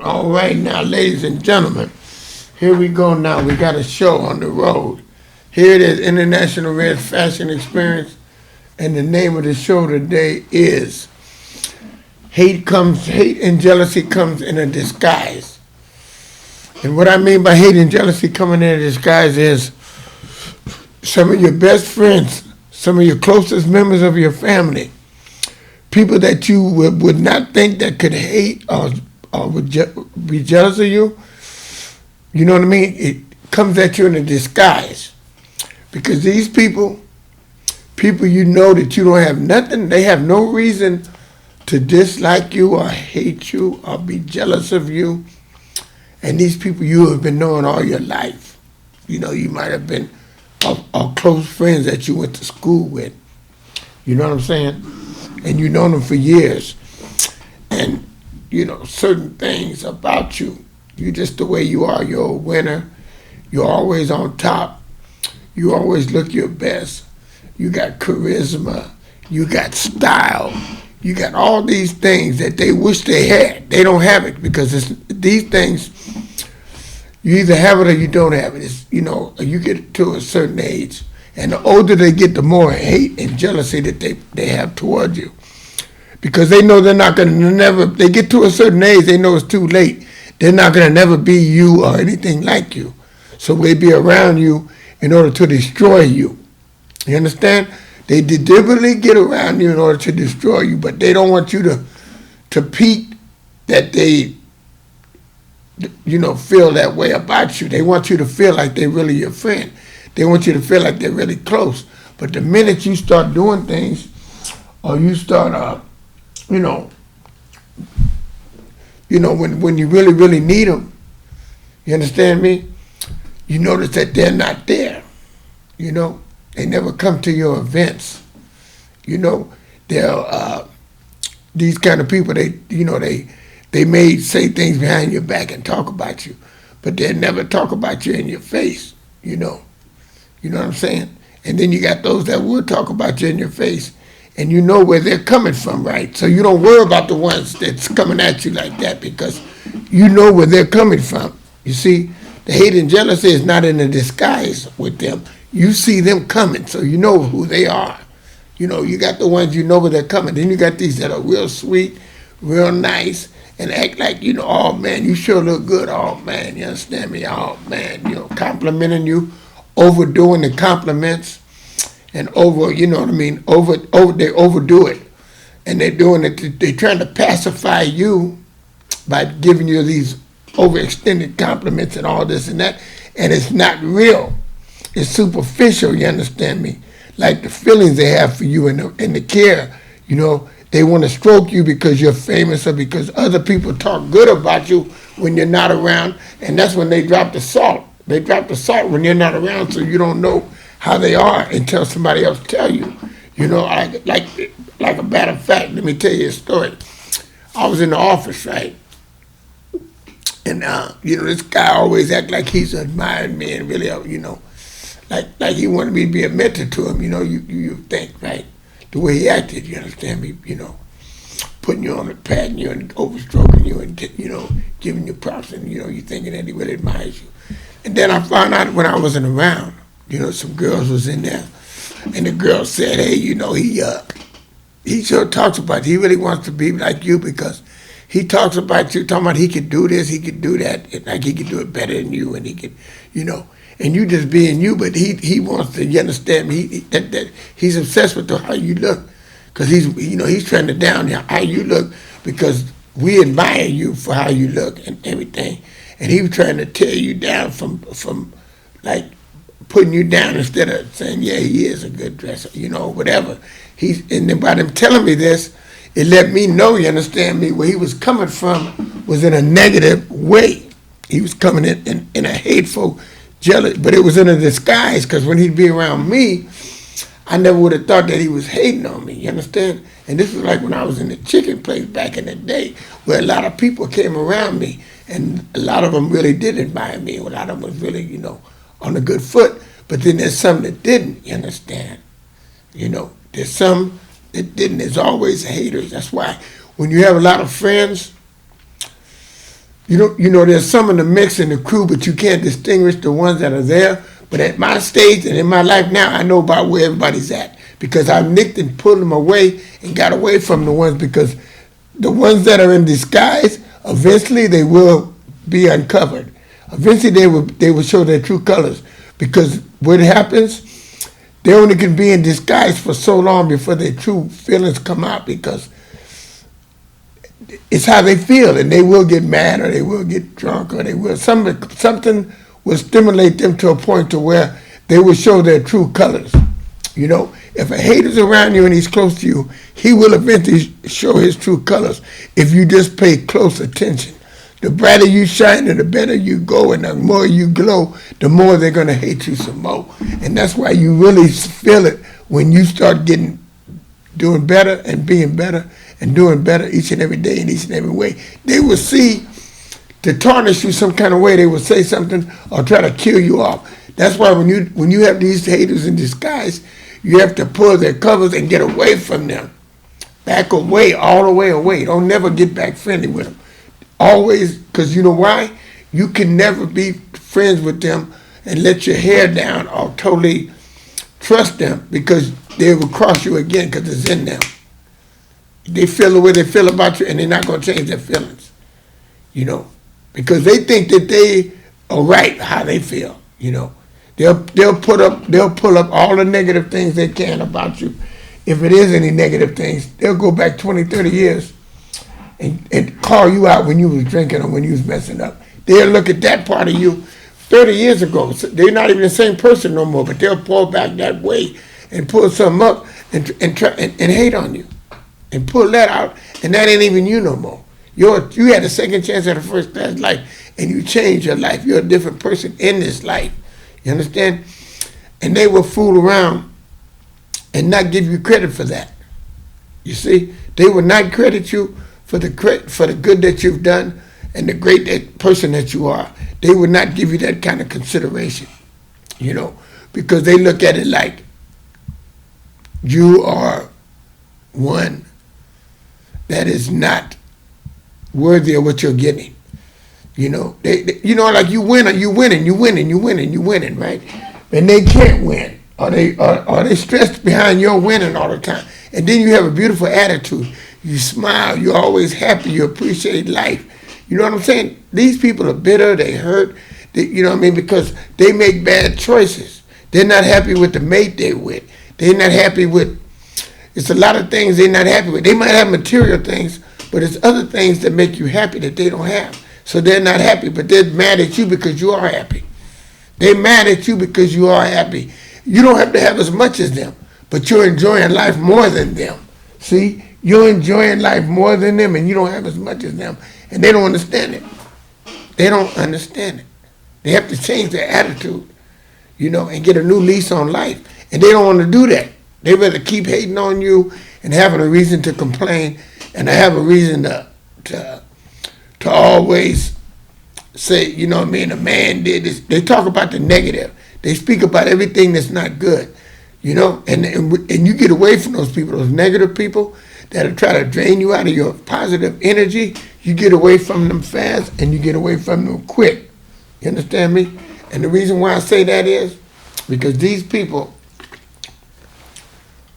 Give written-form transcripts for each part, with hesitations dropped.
All right, now, ladies and gentlemen, here we go now. We got a show on the road. Here it is, International Red Fashion Experience, and the name of the show today is Hate and Jealousy Comes in a Disguise. And what I mean by hate and jealousy coming in a disguise is some of your best friends, some of your closest members of your family, people that you would not think that could hate or would be jealous of you, you know what I mean? It comes at you in a disguise. Because these people you know that you don't have nothing, they have no reason to dislike you or hate you or be jealous of you. And these people you have been knowing all your life. You know, you might have been close friends that you went to school with. You know what I'm saying? And you know them for years. And, you know, certain things about you, you just the way you are, you're a winner. You're always on top. You always look your best. You got charisma. You got style. You got all these things that they wish they had. They don't have it because these things, you either have it or you don't have it. It's, you know, you get to a certain age, and the older they get, the more hate and jealousy that they have toward you. Because they know they're not going to never, they get to a certain age, they know it's too late. They're not going to never be you or anything like you. So they be around you in order to destroy you. You understand? They deliberately get around you in order to destroy you, but they don't want you to peak that they, you know, feel that way about you. They want you to feel like they're really your friend. They want you to feel like they're really close. But the minute you start doing things, or you start, you know, when you really, really need them, you understand me? You notice that they're not there. You know, they never come to your events. You know, they're these kind of people. They may say things behind your back and talk about you, but they'll never talk about you in your face. You know what I'm saying? And then you got those that will talk about you in your face, and you know where they're coming from, right? So you don't worry about the ones that's coming at you like that because you know where they're coming from. You see, the hate and jealousy is not in a disguise with them. You see them coming, so you know who they are. You know, you got the ones you know where they're coming. Then you got these that are real sweet, real nice, and act like, you know, oh, man, you sure look good. Oh, man, you understand me? Oh, man, you know, complimenting you, overdoing the compliments, and you know what I mean, they overdo it. And they're doing it, they're trying to pacify you by giving you these overextended compliments and all this and that, and it's not real. It's superficial, you understand me? Like the feelings they have for you and the care, you know, they want to stroke you because you're famous or because other people talk good about you when you're not around, and that's when they drop the salt. They drop the salt when you're not around, so you don't know how they are until somebody else tell you. You know, like a matter of fact, let me tell you a story. I was in the office, right? And, you know, this guy always act like he's admiring me and really, you know, like he wanted me to be a mentor to him, you know, you think, right? The way he acted, you understand me, you know, putting you on the patting you and overstroking you and, you know, giving you props and, you know, you thinking that he really admires you. And then I found out when I wasn't around, you know, some girls was in there, and the girl said, hey, you know, he sure talks about it. He really wants to be like you because he talks about you, talking about he could do this, he could do that, and like he could do it better than you, and he could, you know, and you just being you, but he wants to, you understand me, that he's obsessed with how you look, because he's trying to down how you look because we admire you for how you look and everything, and he was trying to tear you down from like putting you down instead of saying, yeah, he is a good dresser, you know, whatever. And then by them telling me this, it let me know, you understand me, where he was coming from was in a negative way. He was coming in a hateful, jealous, but it was in a disguise because when he'd be around me, I never would have thought that he was hating on me, you understand? And this was like when I was in the chicken place back in the day where a lot of people came around me and a lot of them really did admire me. A lot of them was really, you know, on a good foot. But then there's some that didn't, you understand? You know, there's some that didn't. There's always haters. That's why when you have a lot of friends, There's some in the mix in the crew, but you can't distinguish the ones that are there. But at my stage and in my life now, I know about where everybody's at because I nicked and pulled them away and got away from the ones because the ones that are in disguise, eventually they will be uncovered. Eventually they will show their true colors because what happens, they only can be in disguise for so long before their true feelings come out because it's how they feel, and they will get mad or they will get drunk or they will something will stimulate them to a point to where they will show their true colors. If a hater's around you and he's close to you, he will eventually show his true colors if you just pay close attention. The brighter you shine and the better you go and the more you glow, the more they're going to hate you some more. And that's why you really feel it when you start doing better and being better and doing better each and every day in each and every way. They will see to tarnish you some kind of way. They will say something or try to kill you off. That's why when you have these haters in disguise, you have to pull their covers and get away from them. Back away, all the way away. Don't never get back friendly with them. Always, because you know why? You can never be friends with them and let your hair down or totally trust them because they will cross you again because it's in them. They feel the way they feel about you and they're not going to change their feelings, because they think that they are right how they feel, They'll pull up all the negative things they can about you. If it is any negative things, they'll go back 20, 30 years and call you out when you was drinking or when you was messing up. They'll look at that part of you 30 years ago. So they're not even the same person no more, but they'll pull back that way and pull something up and hate on you and pull that out, and that ain't even you no more. You had a second chance at a first class life, and you changed your life. You're a different person in this life. You understand? And they will fool around and not give you credit for that. You see? They will not credit you for the good that you've done and the great person that you are. They will not give you that kind of consideration, because they look at it like you are one that is not worthy of what you're getting. Like you win, right? And they can't win, or they stressed behind your winning all the time. And then you have a beautiful attitude. You smile. You're always happy. You appreciate life. You know what I'm saying? These people are bitter. They hurt. Because they make bad choices. They're not happy with the mate they're with. They're not happy with. It's a lot of things they're not happy with. They might have material things, but it's other things that make you happy that they don't have. So they're not happy, but they're mad at you because you are happy. They're mad at you because you are happy. You don't have to have as much as them, but you're enjoying life more than them. See? You're enjoying life more than them, and you don't have as much as them. And they don't understand it. They don't understand it. They have to change their attitude, and get a new lease on life. And they don't want to do that. They rather keep hating on you and having a reason to complain and have a reason to always say, a man did this. They talk about the negative. They speak about everything that's not good, and you get away from those people, those negative people that'll try to drain you out of your positive energy. You get away from them fast and you get away from them quick. You understand me? And the reason why I say that is because these people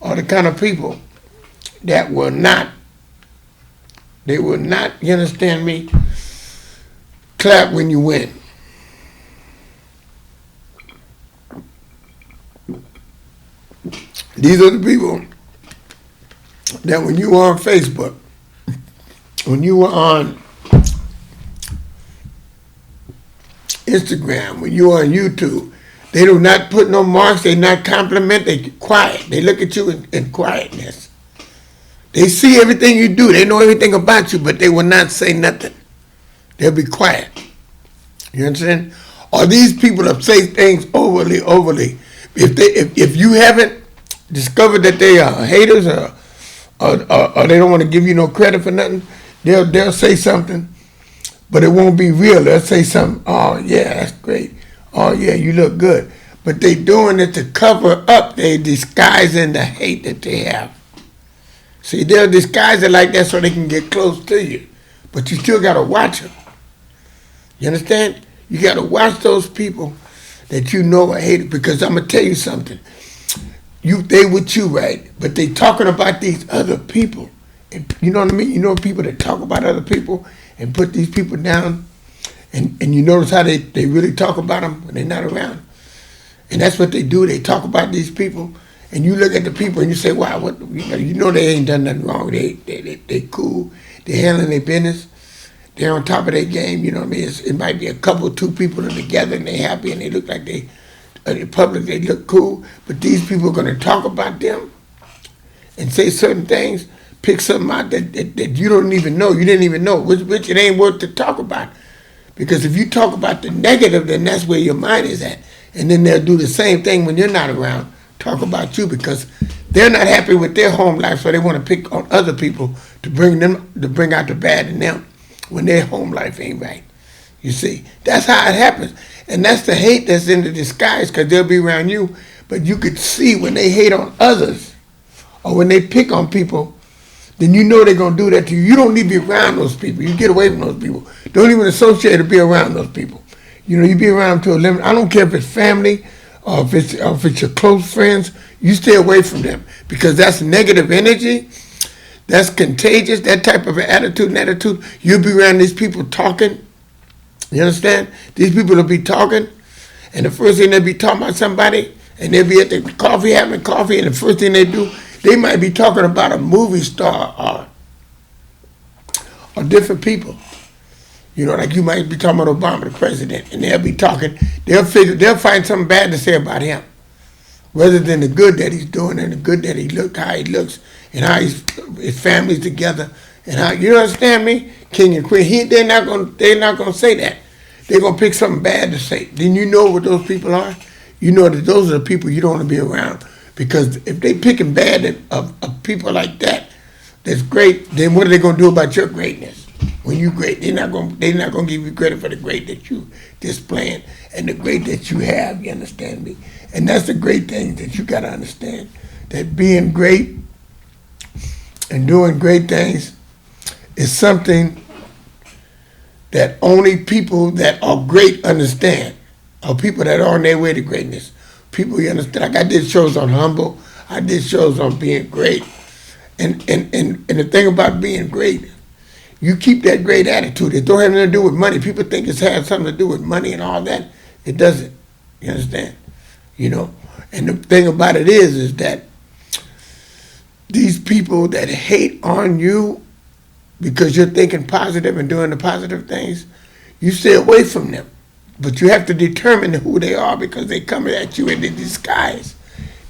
are the kind of people that will not, you understand me, clap when you win. These are the people that when you were on Facebook, when you were on Instagram, when you were on YouTube, they do not put no marks, they not compliment, they quiet. They look at you in quietness. They see everything you do, they know everything about you, but they will not say nothing. They'll be quiet. You understand? Or these people that say things overly. If you haven't discovered that they are haters or they don't want to give you no credit for nothing, they'll say something, but it won't be real. They'll say something, oh yeah, that's great. Oh yeah, you look good. But they doing it to cover up. They disguising the hate that they have. See, they'll disguise it like that so they can get close to you. But you still got to watch them. You understand? You got to watch those people that you know are haters, because I'm gonna tell you something. They with you, right? But they talking about these other people. And you know what I mean? You know people that talk about other people and put these people down, and you notice how they really talk about them when they're not around. And that's what they do. They talk about these people, and you look at the people and you say, "Wow, what? You know they ain't done nothing wrong. They cool. They handling their business. They're on top of their game." You know what I mean? It might be a couple, two people that are together and they happy and they look like they, in public they look cool. But these people are going to talk about them and say certain things, pick something out that you don't even know. You didn't even know, which it ain't worth to talk about. Because if you talk about the negative, then that's where your mind is at. And then they'll do the same thing when you're not around, talk about you, because they're not happy with their home life, so they want to pick on other people to bring out the bad in them when their home life ain't right. You see, that's how it happens. And that's the hate that's in the disguise, because they'll be around you, but you could see when they hate on others or when they pick on people, then you know they're going to do that to you. You don't need to be around those people. You get away from those people. Don't even associate or be around those people. You know, you be around them to a limit. I don't care if it's family or if it's your close friends. You stay away from them, because that's negative energy. That's contagious. That type of attitude. You'll be around these people talking. You understand? These people will be talking, and the first thing they'll be talking about somebody, and they'll be at the coffee having coffee, and the first thing they do, they might be talking about a movie star or different people. You know, like you might be talking about Obama, the president, and they'll be talking. They'll find something bad to say about him, rather than the good that he's doing and the good that how he looks, and how his family's together, and how, you understand me, king and queen. They're not gonna say that. They're gonna pick something bad to say. Then you know what those people are. You know that those are the people you don't want to be around, because if they picking bad of people like that, that's great. Then what are they gonna do about your greatness? When you great, they're not gonna give you credit for the great that you displaying and the great that you have. You understand me? And that's the great thing that you gotta understand. That being great and doing great things is something that only people that are great understand, or people that are on their way to greatness. People, you understand? Like I did shows on humble. I did shows on being great. And the thing about being great, you keep that great attitude. It don't have nothing to do with money. People think it's has something to do with money and all that. It doesn't. You understand? You know? And the thing about it is that these people that hate on you because you're thinking positive and doing the positive things, you stay away from them. But you have to determine who they are, because they come at you in the disguise.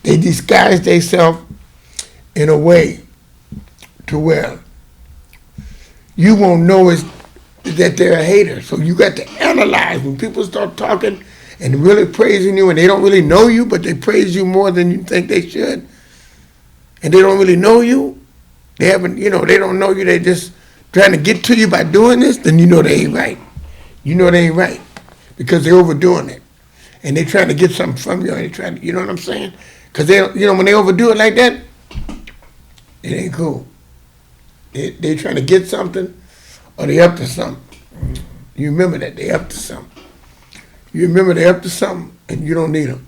They disguise themselves in a way to where you won't know that they're a hater. So you got to analyze when people start talking and really praising you, and they don't really know you, but they praise you more than you think they should. And they don't really know you. They haven't, they don't know you. They just trying to get to you by doing this. Then you know they ain't right. You know they ain't right, because they're overdoing it, and they're trying to get something from you. And they trying to, you know what I'm saying? Because they, when they overdo it like that, it ain't cool. They trying to get something, or they up to something. You remember that they up to something. You remember they up to something, and you don't need them.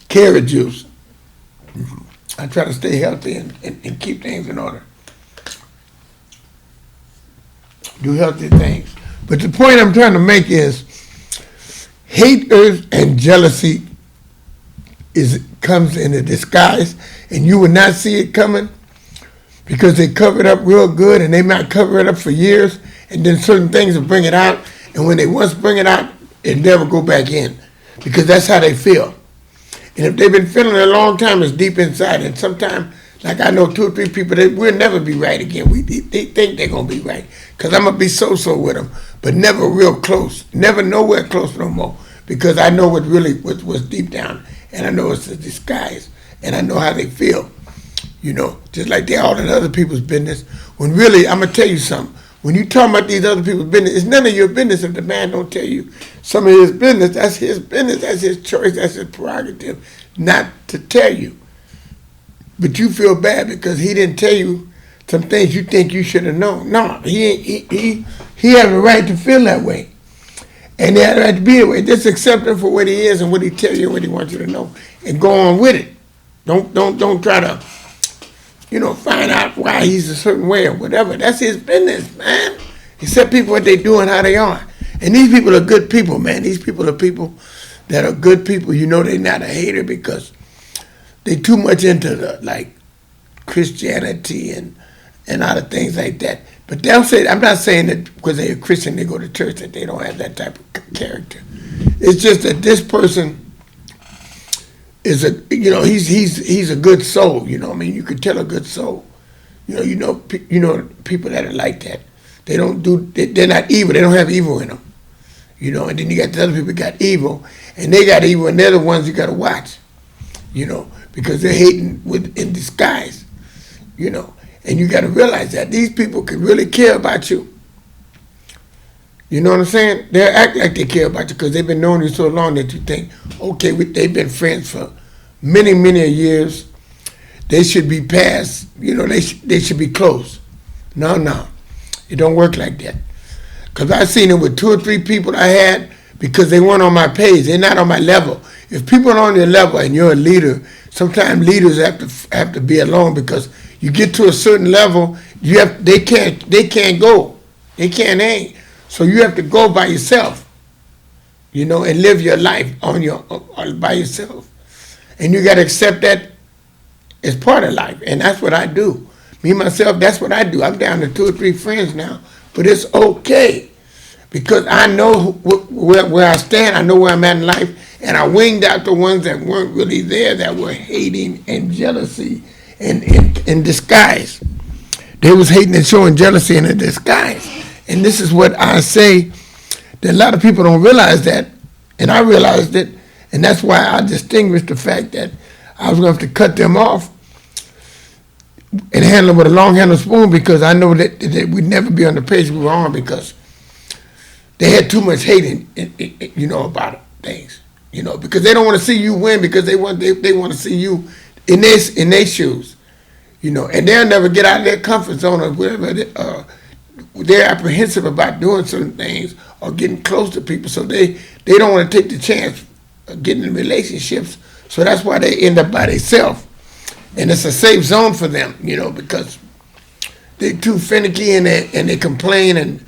Carrot juice. I try to stay healthy and keep things in order. Do healthy things. But the point I'm trying to make is haters and jealousy comes in a disguise, and you will not see it coming, because they cover it up real good, and they might cover it up for years, and then certain things will bring it out, and when they once bring it out, it never go back in, because that's how they feel. And if they've been feeling it a long time, it's deep inside. And sometimes, like I know 2 or 3 people, we'll never be right again. They think they're going to be right, because I'm going to be so-so with them, but never real close. Never nowhere close no more, because I know what really was deep down, and I know it's a disguise, and I know how they feel. Just like they're all in other people's business. When really, I'm going to tell you something. When you talk about these other people's business, it's none of your business if the man don't tell you some of his business. That's his business. That's his choice. That's his prerogative not to tell you. but you feel bad because he didn't tell you some things you think you should have known. No, he has a right to feel that way. And they have a right to be that way. Just accept him for what he is and what he tells you and what he wants you to know. And go on with it. Don't try to, find out why he's a certain way or whatever. That's his business, man. Accept people what they do and how they are. And these people are good people, man. These people are people that are good people. They're not a hater because they too much into Christianity and other things like that. But they'll say, I'm not saying that because they're a Christian, they go to church, that they don't have that type of character. It's just that this person is he's a good soul. You could tell a good soul. People that are like that. They're not evil. They don't have evil in them. And then you got the other people that got evil, and they got evil, and they're the ones you got to watch. Because they're hating in disguise. And you got to realize that these people can really care about you. You know what I'm saying? They'll act like they care about you because they've been knowing you so long that you think, okay, they've been friends for many, many years. They should be past, they should be close. No. It don't work like that. Because I've seen it with 2 or 3 people I had because they weren't on my page. They're not on my level. If people are on your level and you're a leader, sometimes leaders have to be alone because you get to a certain level, they can't go. They can't hang. So you have to go by yourself, and live your life by yourself. And you got to accept that as part of life. And that's what I do. Me, myself, that's what I do. I'm down to 2 or 3 friends now. But it's okay because I know where I stand. I know where I'm at in life. And I winged out the ones that weren't really there, that were hating and jealousy in disguise. They was hating and showing jealousy in a disguise. And this is what I say, that a lot of people don't realize that. And I realized it. And that's why I distinguished the fact that I was going to have to cut them off and handle them with a long-handled spoon because I know that we'd never be on the page we were on because they had too much hate about things. Because they don't want to see you win because they want to see you in their shoes. And they'll never get out of their comfort zone or whatever. They're apprehensive about doing certain things or getting close to people, so they don't want to take the chance of getting in relationships. So that's why they end up by themselves. And it's a safe zone for them, because they're too finicky and they complain and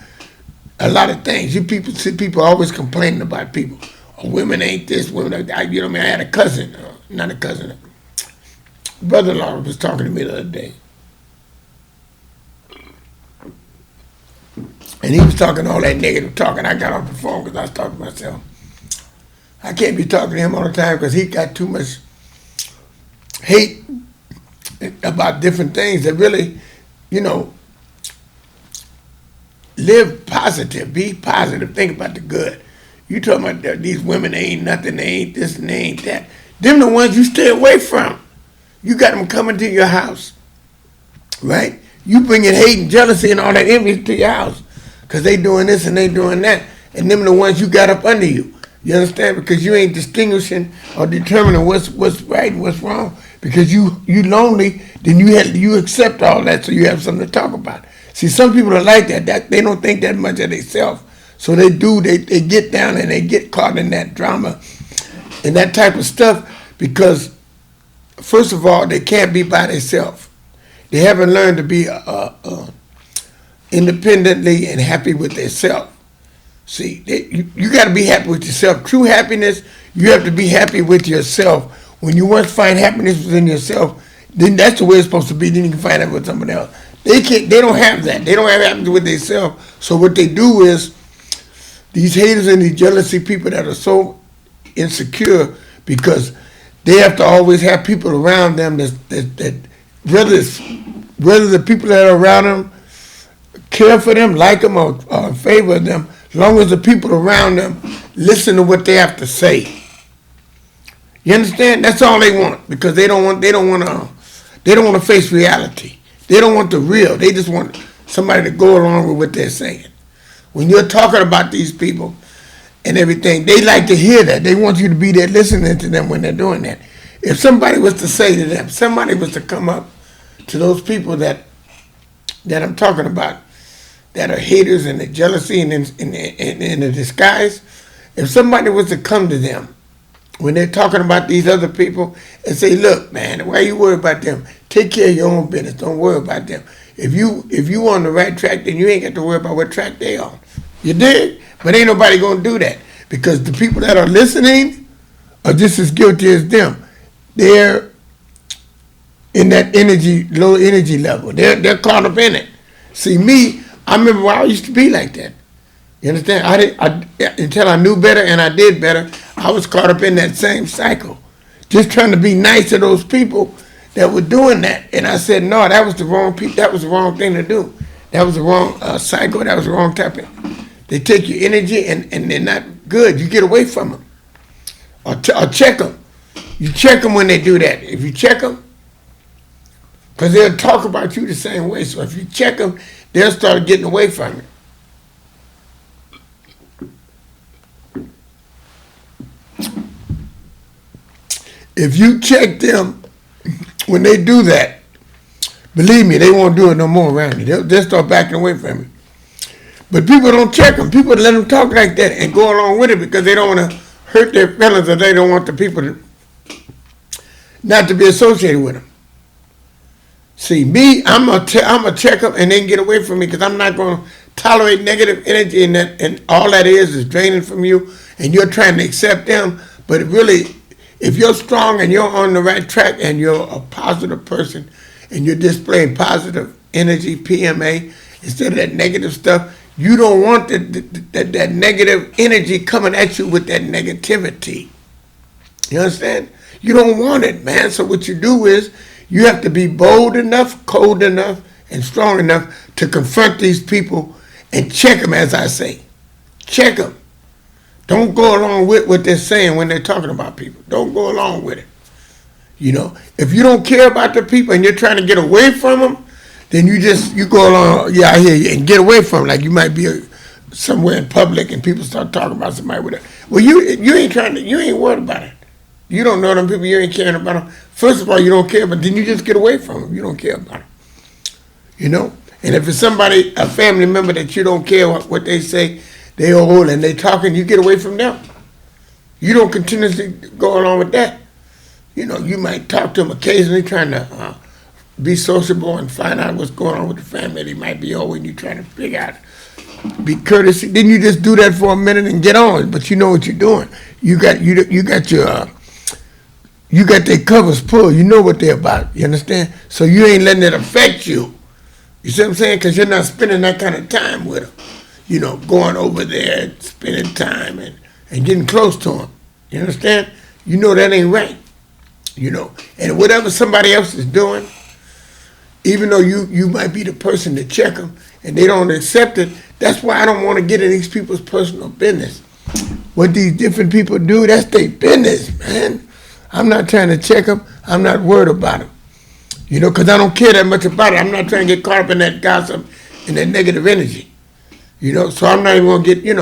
a lot of things. You people see people always complaining about people. Oh, women ain't this, women ain't that. I had a cousin, not a cousin, brother-in-law was talking to me the other day. And he was talking all that negative talking. I got off the phone because I was talking to myself. I can't be talking to him all the time because he got too much hate about different things that really, live positive, be positive, think about the good. You talking about these women ain't nothing, they ain't this and they ain't that. Them the ones you stay away from. You got them coming to your house, right? You bringing hate and jealousy and all that envy to your house because they doing this and they doing that. And them the ones you got up under you. You understand? Because you ain't distinguishing or determining what's right and what's wrong. Because you lonely, then you accept all that so you have something to talk about. See, some people are like that they don't think that much of themselves. So they get down and they get caught in that drama and that type of stuff because, first of all, they can't be by themselves. They haven't learned to be independently and happy with themselves. See, you got to be happy with yourself. True happiness, you have to be happy with yourself. When you once find happiness within yourself, then that's the way it's supposed to be. Then you can find it with someone else. They don't have that. They don't have happiness with themselves. So what they do is, these haters and these jealousy people that are so insecure because they have to always have people around them that whether the people that are around them care for them, like them, or in favor of them, as long as the people around them listen to what they have to say. You understand? That's all they want because they don't want to face reality. They don't want the real. They just want somebody to go along with what they're saying. When you're talking about these people and everything, they like to hear that. They want you to be there listening to them when they're doing that. If somebody was to say to them, somebody was to come up to those people that I'm talking about, that are haters and the jealousy and in the disguise, if somebody was to come to them when they're talking about these other people and say, look, man, why you worry about them? Take care of your own business. Don't worry about them. If you on the right track, then you ain't got to worry about what track they on. You dig? But ain't nobody gonna do that, because the people that are listening are just as guilty as them. They're in that low energy level. They're caught up in it. See, me, I remember when I used to be like that. You understand? Until I knew better and I did better, I was caught up in that same cycle, just trying to be nice to those people that were doing that. And I said, no, that was the wrong people. That was the wrong thing to do. That was the wrong cycle. That was the wrong topic. They take your energy and they're not good. You get away from them, or check them. You check them when they do that. If you check them, because they'll talk about you the same way. So if you check them, they'll start getting away from you. If you check them when they do that, believe me, they won't do it no more around you. They'll start backing away from you. But people don't check them. People let them talk like that and go along with it because they don't want to hurt their feelings, or they don't want the people not to be associated with them. See, me, I'm gonna check them and then get away from me, because I'm not going to tolerate negative energy, and all that is draining from you, and you're trying to accept them. But really, if you're strong and you're on the right track and you're a positive person and you're displaying positive energy, PMA, instead of that negative stuff, you don't want that negative energy coming at you with that negativity. You understand? You don't want it, man. So what you do is you have to be bold enough, cold enough, and strong enough to confront these people and check them, as I say. Check them. Don't go along with what they're saying when they're talking about people. Don't go along with it. You know, if you don't care about the people and you're trying to get away from them, then you go along, yeah, I hear you, and get away from them. Like you might be somewhere in public and people start talking about somebody with it. Well, you ain't worried about it. You don't know them people, you ain't caring about them. First of all, you don't care, but then you just get away from them. You don't care about them. You know? And if it's somebody, a family member that you don't care what they say, they old and they talking, you get away from them. You don't continuously go along with that. You know, you might talk to them occasionally, trying to be sociable and find out what's going on with the family. They might be old and you're trying to figure out, be courteous. Then you just do that for a minute and get on. But you know what you're doing. You got their covers pulled. You know what they're about. You understand? So you ain't letting it affect you. You see what I'm saying? Because you're not spending that kind of time with them. You know, going over there and spending time and getting close to them. You understand? You know that ain't right. You know, and whatever somebody else is doing, even though you might be the person to check them and they don't accept it, that's why I don't want to get in these people's personal business. What these different people do, that's their business, man. I'm not trying to check them. I'm not worried about them. You know, because I don't care that much about it. I'm not trying to get caught up in that gossip and that negative energy. You know, so I'm not even going to get,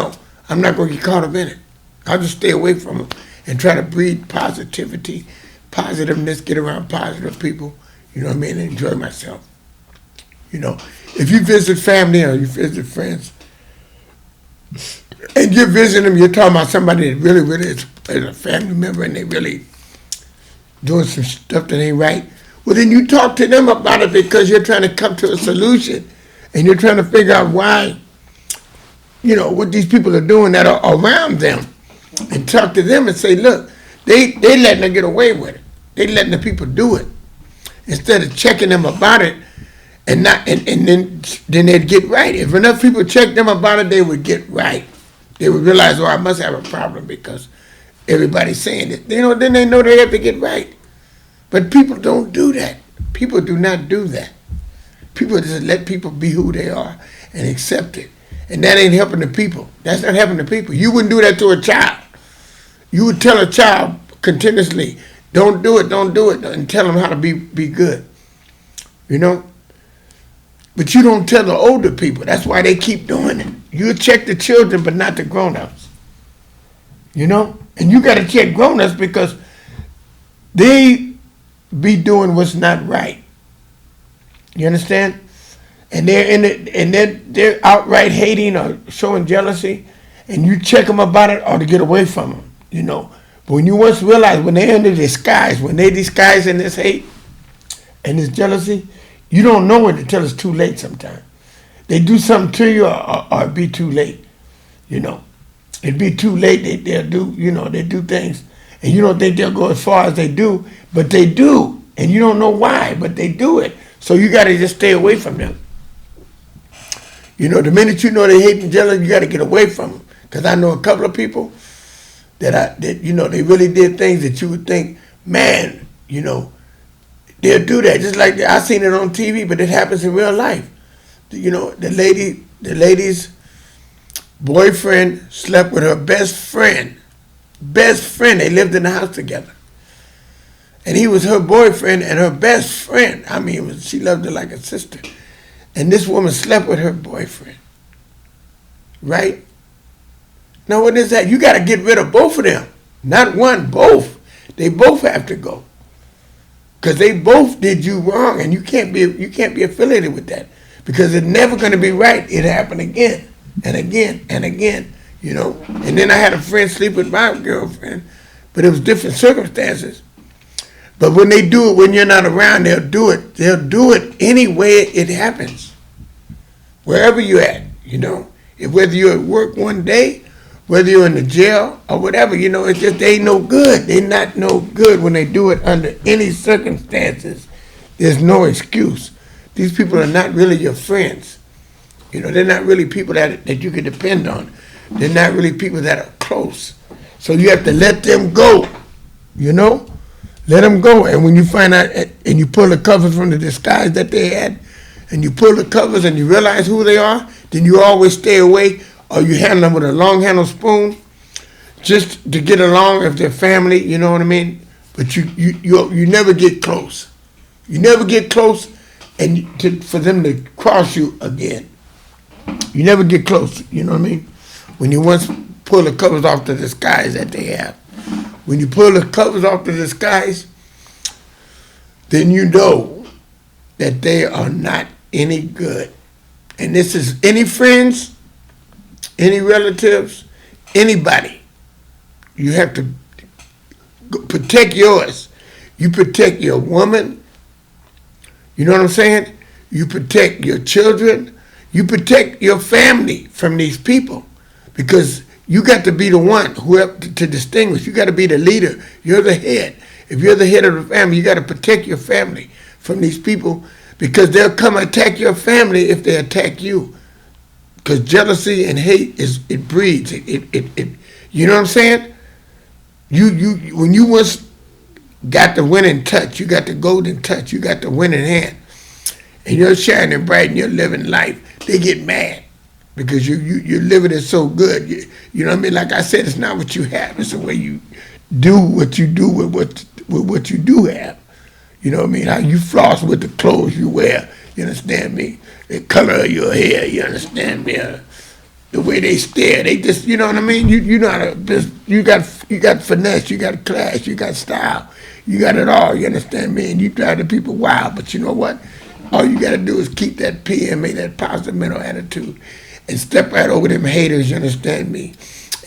I'm not going to get caught up in it. I'll just stay away from them and try to breed positivity, positiveness, get around positive people, you know what I mean, and enjoy myself. You know, if you visit family or you visit friends, and you're visiting them, you're talking about somebody that really, really is a family member and they really doing some stuff that ain't right, well, then you talk to them about it, because you're trying to come to a solution and you're trying to figure out why, what these people are doing that are around them, and talk to them and say, look, they letting them get away with it. They letting the people do it. Instead of checking them about it and then they'd get right. If enough people checked them about it, they would get right. They would realize, I must have a problem because everybody's saying it. Then they know they have to get right. But people don't do that. People do not do that. People just let people be who they are and accept it. And that ain't helping the people. That's not helping the people. You wouldn't do that to a child. You would tell a child continuously, don't do it, and tell them how to be good. But you don't tell the older people. That's why they keep doing it. You check the children, but not the grown-ups. And you got to check grown-ups, because they be doing what's not right. You understand? And they're outright hating or showing jealousy, and you check them about it or to get away from them. You know. But when you once realize when they're in the disguise, when they disguise in this hate and this jealousy, you don't know it until it's too late. Sometimes they do something to you, or it be too late. You know, it'd be too late. They'll do. You know, they do things, and you don't think they'll go as far as they do, but they do, and you don't know why, but they do it. So you got to just stay away from them. You know, the minute you know they hate and jealous, you got to get away from them. Because I know a couple of people that you know, they really did things that you would think, man, you know, they'll do that. Just like I seen it on TV, but it happens in real life. You know, the lady's boyfriend slept with her best friend. Best friend. They lived in the house together. And he was her boyfriend and her best friend. I mean, she loved her like a sister. And this woman slept with her boyfriend. Right? Now, what is that? You got to get rid of both of them. Not one, both. They both have to go. Because they both did you wrong, and you can't be affiliated with that. Because it's never going to be right. It happened again and again and again, you know. And then I had a friend sleep with my girlfriend, but it was different circumstances. But when they do it, when you're not around, they'll do it. They'll do it any way it happens. Wherever you're at, you know. Whether you're at work one day, whether you're in the jail or whatever, you know, it's just they ain't no good. They not no good when they do it under any circumstances. There's no excuse. These people are not really your friends. You know, they're not really people that you can depend on. They're not really people that are close. So you have to let them go, you know? Let them go. And when you find out and you pull the covers from the disguise that they had, and you pull the covers and you realize who they are, then you always stay away, or you handle them with a long handled spoon just to get along with their family, you know what I mean? But you never get close. You never get close for them to cross you again. You never get close, you know what I mean? When you once pull the covers off the disguise that they have. When you pull the covers off the disguise, then you know that they are not any good. And this is any friends, any relatives, anybody. You have to protect yours. You protect your woman. You know what I'm saying? You protect your children. You protect your family from these people. Because you got to be the one to distinguish. You got to be the leader. You're the head. If you're the head of the family, you got to protect your family from these people, because they'll come attack your family if they attack you. Because jealousy and hate it breeds. You know what I'm saying? You when you once got the winning touch, you got the golden touch, you got the winning hand, and you're shining bright and you're living life, they get mad. Because you're living it so good. You know what I mean? Like I said, it's not what you have. It's the way you do what you do with what you do have. You know what I mean? How you floss with the clothes you wear. You understand me? The color of your hair. You understand me? The way they stare. They just, you know what I mean? You got finesse. You got class. You got style. You got it all. You understand me? And you drive the people wild. But you know what? All you got to do is keep that PMA, that positive mental attitude, and step right over them haters, you understand me,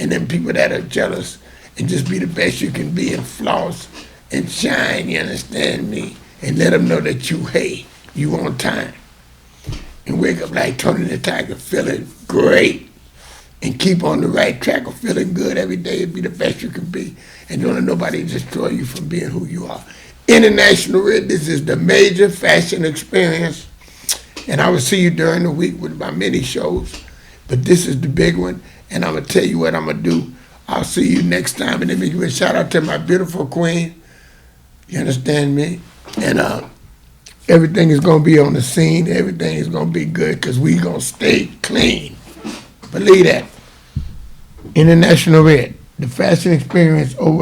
and them people that are jealous, and just be the best you can be and floss and shine, you understand me, and let them know that you on time. And wake up like Tony the Tiger feeling great, and keep on the right track of feeling good every day and be the best you can be, and don't let nobody destroy you from being who you are. International Red, this is the major fashion experience, and I will see you during the week with my mini shows. But this is the big one, and I'm going to tell you what I'm going to do. I'll see you next time, and let me give a shout out to my beautiful queen. You understand me? And everything is going to be on the scene. Everything is going to be good because we going to stay clean. Believe that. International Red, the fashion experience over.